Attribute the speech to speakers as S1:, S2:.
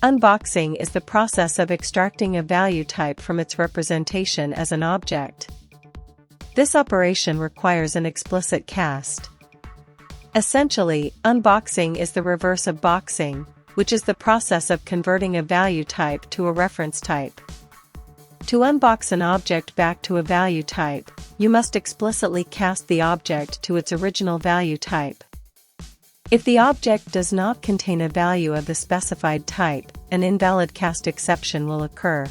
S1: Unboxing is the process of extracting a value type from its representation as an object. This operation requires an explicit cast. Essentially, unboxing is the reverse of boxing, which is the process of converting a value type to a reference type. To unbox an object back to a value type, you must explicitly cast the object to its original value type. If the object does not contain a value of the specified type, an invalid cast exception will occur.